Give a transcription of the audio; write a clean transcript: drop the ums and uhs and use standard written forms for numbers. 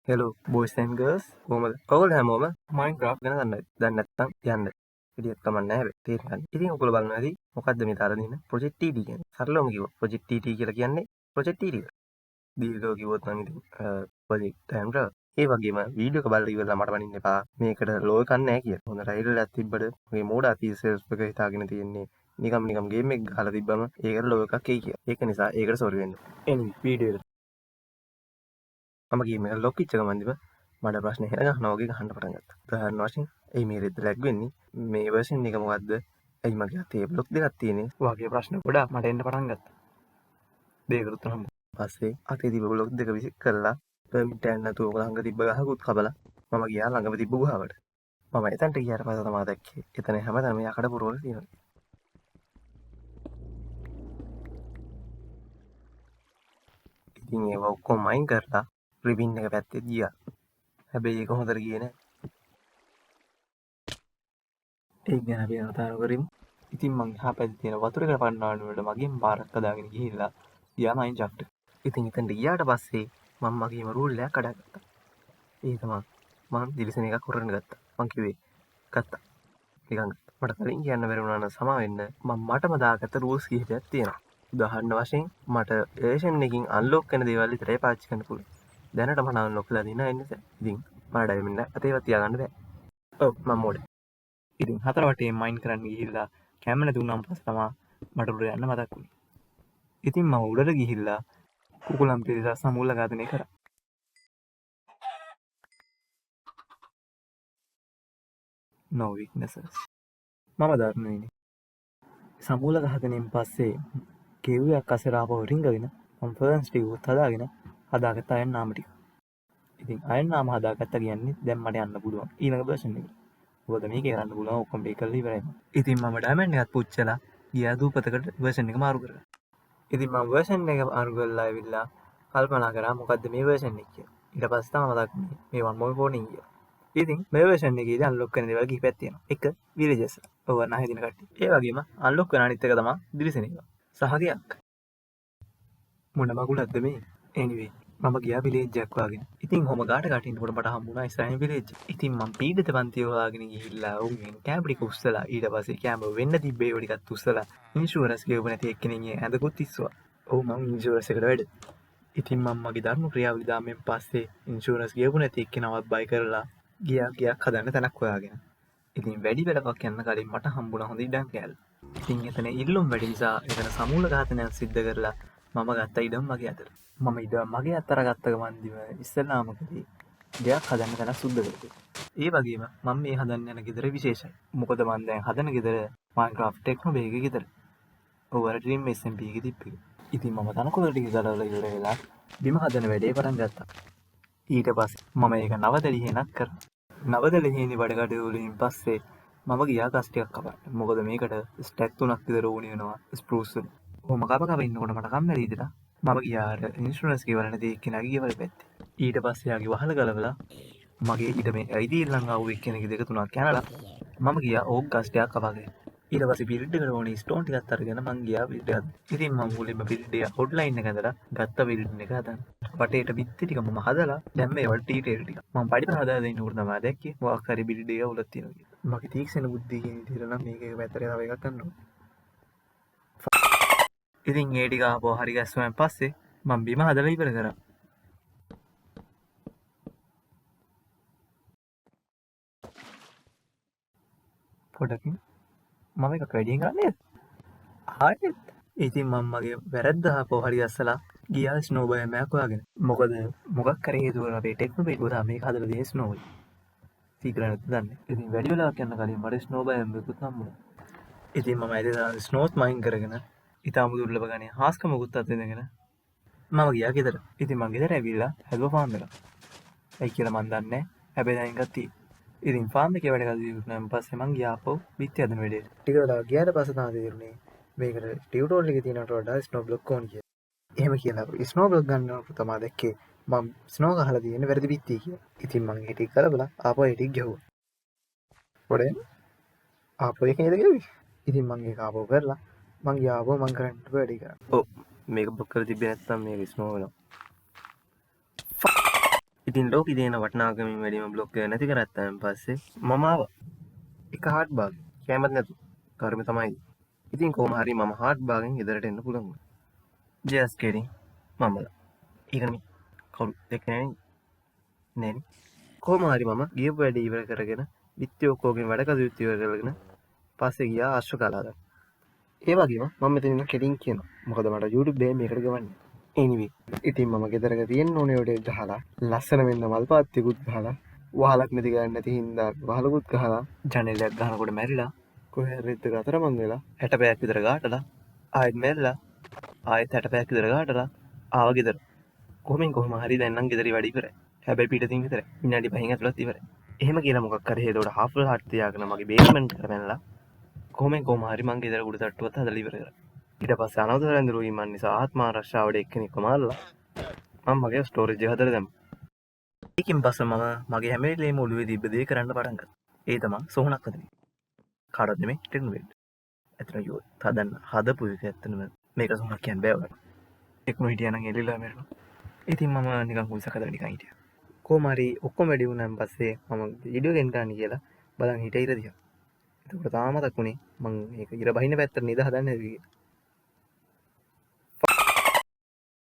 Hello boys and girls කොහමද? ඔයගොල්ලෝ හැමෝම Minecraft ගැන දන්නවද? දන්නේ නැත්නම් යන්න. විදියක් කමක් නැහැ හැබැයි තේරුම් ගන්න. ඉතින් ඔයගොල්ලෝ බලනවා ඇති මොකද්ද මේ තරදින Project TD කියන්නේ. සරලවම කිව්වොත් Project TD කියලා කියන්නේ Project TD එක. දීර්ඝව කිව්වොත් නම් ඉතින් Project Tamra. ඒ වගේම වීඩියෝ එක බලලා ඉවරලා මට වනින්න එපා. මේකට ලෝ එකක් නැහැ කියලා. හොඳ ටයිටල් එකක් තිබ්බට මේ මෝඩා තීසෙල්ස් එක හිතාගෙන තියෙන්නේ නිකම් ගේම් එක ගහලා තිබ්බම ඒකට ලෝ එකක් එයි කියලා. ඒක නිසා ඒකට සෝරි වෙන්න. anyway වීඩියෝ එක මම ගේම් එක ලොක් වෙච්ච ගමන්දිම මට ප්‍රශ්න හෙන ගහනවා වගේ ගහන්න පටන් ගත්තා. උදාහරණ වශයෙන් එයි මේ රෙද්ද ලැග් වෙන්නේ මේ වර්ෂන් එක මොකද්ද? එයි මගේ අතේ බ්ලොක් දෙකක් තියෙන්නේ. වගේ ප්‍රශ්න ගොඩාක් මට එන්න පටන් ගත්තා. දෙයකට උත්තර හම්බ. පස්සේ අතේ තිබ්බ බ්ලොක් දෙක විසික් කරලා පර්මිට් එකක් නැතුව ළඟ තිබ්බ ගහකුත් කපලා මම ගියා ළඟම තිබ්බ ගුහාවට. මම එතනට ගියාට පස්සේ තමයි දැක්කේ එතන හැමතැනම යකඩ පුරවල තියෙනවා. ඉතින් ඒවා ඔක්කොම මයින් කරලා රිබින් එක පැත්තේ ගියා. හැබැයි ඒක හොඳට ගියේ නෑ. ඒක ගැන අපි කතා කරමු. ඉතින් මං එහා පැත්තේ තියෙන වතුරකට පන්නවන්න වලට මගෙන් බාරක් හදාගෙන ගිහිල්ලා ගියා මයින්ක්‍රාෆ්ට්. ඉතින් එතනට ගියාට පස්සේ මම මගේම රූල් එකක් කඩාගත්තා. ඒ තමයි මම දිලිසෙන එකක් හොරන්න ගත්තා. මං කිව්වේ ගත්තා. නිකන් මට කලින් කියන්න බැරි වුණා නම් සමා වෙන්න. මම මටම දාගත්ත රූල්ස් කිහිපයක් තියෙනවා. උදාහරණ වශයෙන් මට ඒෂන් එකකින් අන්ලොක් කරන දේවල් විතරයි පාවිච්චි කරන්න පුළුවන්. දැනට මම අන්ලොක් කරලා දිනා ඉන්නේ. ඉතින් මට ඩයමන්ඩ් අතේවත් තියාගන්න බෑ. ඔව් මම මොඩේ. ඉතින් හතර වටේ මයින් කරන්න ගිහිල්ලා කැම නැති වුණාම පස්සේ තමයි මට උඩ යන්න මතක් වුණේ. ඉතින් මම උඩට ගිහිල්ලා කුකුලන් පිරිසා සමූල ඝාතනය කරා. No weaknesses. මම දරුණුයිනේ. සමූල ඝාතනයෙන් පස්සේ කෙව්වයක් අසර ආපහු රිංගගෙන මම ෆර්න්ස් ටිකුත් හදාගෙන හදාගත්ත අයන් නාම ටික. ඉතින් අයන් නාම හදාගත්ත කියන්නේ දැන් මට යන්න පුළුවන් ඊළඟ වර්ෂන් එකට. මොකද මේකේ කරන්න පුළුවන් ඔක්කොම බේක් කරලා ඉවරයි. ඉතින් මම ඩයමන්ඩ් එකත් පුච්චලා ගියා දූපතකට වර්ෂන් එක මාරු කරලා. ඉතින් මම වර්ෂන් එක මාරු කරලා ඇවිල්ලා කල්පනා කරා මොකද්ද මේ වර්ෂන් එක කියලා. ඊට පස්සේ තමයි මතක් වුණේ මේ 1.14 කියලා. ඉතින් මේ වර්ෂන් එකේදී අන්ලොක් කරන දේවල් කිහිපයක් තියෙනවා. එක විලේජස්. ඔව් නැහැ දින කට්ටිය. ඒ වගේම අන්ලොක් කරන අනිත් එක තමයි දිලිසෙන එක. සහගයක්. මොන මගුලක්ද මේ? anyway මම ගියා විලේජ් එකක් හොයාගෙන. ඉතින් කොහොම ගාට ගාට ඉන්නකොට මට හම්බුණා ඉස්සරහින් විලේජ්. ඉතින් මම පීඩිත පන්තිය හොයාගෙන ගිහිල්ලා උන්ගෙන් කැම්ප් ටික උස්සලා ඊට පස්සේ කැම්ප් වෙන්න තිබ්බේ ඒව ටිකත් උස්සලා ඉන්ෂුරන්ස් ගෙවපු නැති එක්කෙනෙක්ගේ ඇඳකුත් ඉස්සුවා. ඔව් මම ඉන්ෂුරන්ස් එකට වැඩ. ඉතින් මම මගේ ධර්ම ක්‍රියාවලිය දාමෙන් පස්සේ ඉන්ෂුරන්ස් ගෙවපු නැති එක්කෙනාවත් බයි කරලා ගියක් හදන්න තැනක් හොයාගෙන. ඉතින් වැඩි වෙලක් යන්න කලින් මට හම්බුණා හොඳ ඉඩම් කෑල්ල. ඉතින් එතන ඉල්ලුම් වැඩි නිසා එතන සමූල ඝාතනයක් සිද්ධ කරලා මම ගත්ත ඉඩම් මගේ අතට. මම ඉඩම් මගේ අතට ගත්ත ගමන්දිම ඉස්සෙල්ලාම කළේ දෙයක් හදන්න තැනක් සුද්ධ කරගන්න. ඒ වගේම මම මේ හදන්න යන ගෙදර විශේෂයි. මොකද මම දැන් හදන ගෙදර Minecraft ටෙක්නො බේගේ ගෙදර. ඔව් අර ඩ්‍රීම් SMP එකේ තිබ්බ එක. ඉතින් මම තනකොළ ටික ගලවලා ඉවර වෙලා බිම හදන වැඩේ පටන් ගත්තා. ඊට පස්සේ මම ඒක නවදලිහේනක් කරා. නවදලිහේනේ වැඩ කටයුතු වලින් පස්සේ මම ගියා ගස් ටිකක් කපන්න. මොකද මේකට ස්ටැක් 3ක් විතර ඕනේ වෙනවා ස්පෘස් වල. කොහොම කප ඉන්නකොට මට කම්මැලි ඉඳලා මම ගියා අර ඉන්ෂුරන්ස් ගෙවන්න නැති එක්කෙනාගේ ගෙවල් පැත්තේ. ඊට පස්සේ යාගේ වහල ගලවලා මගේ ඊට මේ අයිති ඊළඟ ආව එක්කෙනෙක්ගේ දෙක තුනක් කනලා මම ගියා ඕක් ගස් ටිකක් කපගෙන. ඊට පස්සේ බිල්ඩ් එකට ඕනේ ස්ටෝන් ටිකක් අරගෙන මං ගියා බිල්ඩ් එක. ඉතින් මම මුලින්ම බිල්ඩ් එක අවුට්ලයින් එක ඇඳලා ගත්ත බිල්ඩ් එක හදන්න. වටේට බිත්ති ටික මම හදලා දැන් මේ වල ටීටේල් ටික මම පඩි හදාගෙන ඉන්නකොට තමයි දැක්කේ මොකක් හරි බිල්ඩ් එක උලක් තියෙනවා කියලා. මගේ තීක්ෂණ බුද්ධිය කියන විදිහට නම් මේක පැත්තට තව එකක් කරනවා. ඉතින් ඒ ටික ආපහු හරි ගැස්සුවෙන් පස්සේ මම බිම හදලා ඉවර කරා. පොඩකින් මම එකක් වැඩියෙන් ගන්නේද? ආයෙත්. ඉතින් මම මගේ වැරද්ද ආපහු හරි ගැස්සලා ගියා ස්නෝ බයම් එකක් හොයාගෙන. මොකද මොකක් කරේ හේතුව අපේ ටෙක්නෝ බේට් ගොඩාක් මේක හදලා තියෙන්නේ ස්නෝ වල. සීක්‍රට් නැද්ද දන්නේ. ඉතින් වැඩි වෙලාවක් යන කලින් මට ස්නෝ බයම් එකකුත් හම්බුණා. ඉතින් මම ඇදලා ස්නෝත් මයින් කරගෙන ඉතාම දුර්ලභ ගණේ හාස්කමකුත් අත්දගෙන මම ගියා ගෙදර. ඉතින් මම ගෙදර ඇවිල්ලා හැදුවා ෆාම් එකක්. ඇයි කියලා මන් දන්නේ නැහැ. හැබැයි දැන් එකක් තියෙනවා. ඉතින් ෆාම් එකේ වැඩ කරලා පස්සේ මං ගියා ආපහු බිත්ති හදන වැඩේට. ටික වෙලාවක් ගියාට පස්සේ තමයි තේරුනේ මේකට ටියුටෝරියල් එකේ තියෙනට වඩා ස්නෝ බ්ලොක් ඕන කියලා. එහෙම කියලා ස්නෝ බ්ලොක් ගන්නකොට තමයි දැක්කේ මම ස්නෝ ගහලා තියෙන වැරදි බිත්තිය කියලා. ඉතින් මං ඒ ටික කරබලා ආපහු ඒ ටික ගැහුවා. පොඩේ ආපහු ඒක නේද ගැහුවේ. ඉතින් මං ඒක ආපහු කරලා මං ගියා ආපහු මං කරන්න වැඩේ කරා. ඔව් මේක බ්ලොක් කරලා තිබ්බේ නැත්නම් මේක ස්නෝ වෙනවා. ඉතින් ඉතින් ලෝකෙ තියෙන වටිනාකමින් වැඩිම බ්ලොග් එක නැති කරගත්තාන් පස්සේ මම ආවා එක හાર્ට් බාග් කැමති නැතු කර්ම තමයි. ඉතින් කොහොම හරි මම හાર્ට් බාගෙන් ගෙදරට එන්න පුළුවන් වුණා. ජස්ට් කිඩින් මමලා. ඒක නෙමෙයි කවුරු දැක්කේ නෑනේ. කොහොම හරි මම ගියපු වැඩේ ඉවර කරගෙන විත්ති ඔක්කොගෙන් වැඩ කටයුතු ඉවර කරගෙන පස්සේ ගියා අශ්වශාලාවට. ඒ වගේම මම මෙතන ඉන්න කෙටින් කියනවා. මොකද මට YouTube දෙන්න මේකට ගවන්නේ. anyway ඉතින් මම ගෙදරක තියෙන ඕනේ උඩේ ගහලා ලස්සන වෙන්න මල් පාත්තිකුත් ගහලා වහලක් නැති ගන්න නැති හින්දා වහලකුත් ගහලා ජනෙලයක් ගහනකොට මැරිලා කොහේ හරි දෙක අතරමං වෙලා 60 පැයක් විතර ගාටලා ආයෙත් මැරිලා ආයෙත් 60 පැයක් විතර ගාටලා ආව ගෙදර. කොහොම හරි දැන් නම් ගෙදරේ වැඩ ඉවරයි. හැබැයි පිටින් විතරයි. විනාඩි 5න් ඇතුළත් ඉවරයි. එහෙම කියලා මොකක් හරි හේතුවට half heart තියාගෙන මගේ බේස්මන්ට් එකට පැනලා කොහොම හරි මං ගෙදර උඩ තට්ටුවත් හදලා ඉවර කරා. ඊට පස්සේ අනවසර ඇඳුරු වීමන් නිසා ආත්ම ආරක්ෂාවට එක්කෙනෙක්ව මාරලා මම මගේ ස්ටෝරේජ් එක හදලා දැම්මා. ඒකින් පස්සේ මම මගේ හැම වෙලේම ඔළුවේ තිබ්බ දේ කරන්න පටන් ගත්තා. ඒ තමයි සෝහනක් හදන එක. කාටවත් නෙමෙයි ටෙක්නොලොජි. ඇත්තටම කිව්වොත් හදන්න හදපු එක ඇත්තටම මේක සෝහනක් කියන්න බෑ ඔයාලට. ටෙක්නො හිටියා නම් එළිලා මැරෙනවා. ඉතින් මම නිකන් හුල්සක් හදලා නිකන් හිටියා. කොහොම හරි ඔක්කොම වැඩි වුණාන් පස්සේ මම වීඩියෝ ගේම් ගන්න කියලා බලන් හිටියා ඉර දිහා. එතකොට තාම මතක් වුණේ මං මේක ඉර බහින පැත්තට නේද හදන්නේ කියලා.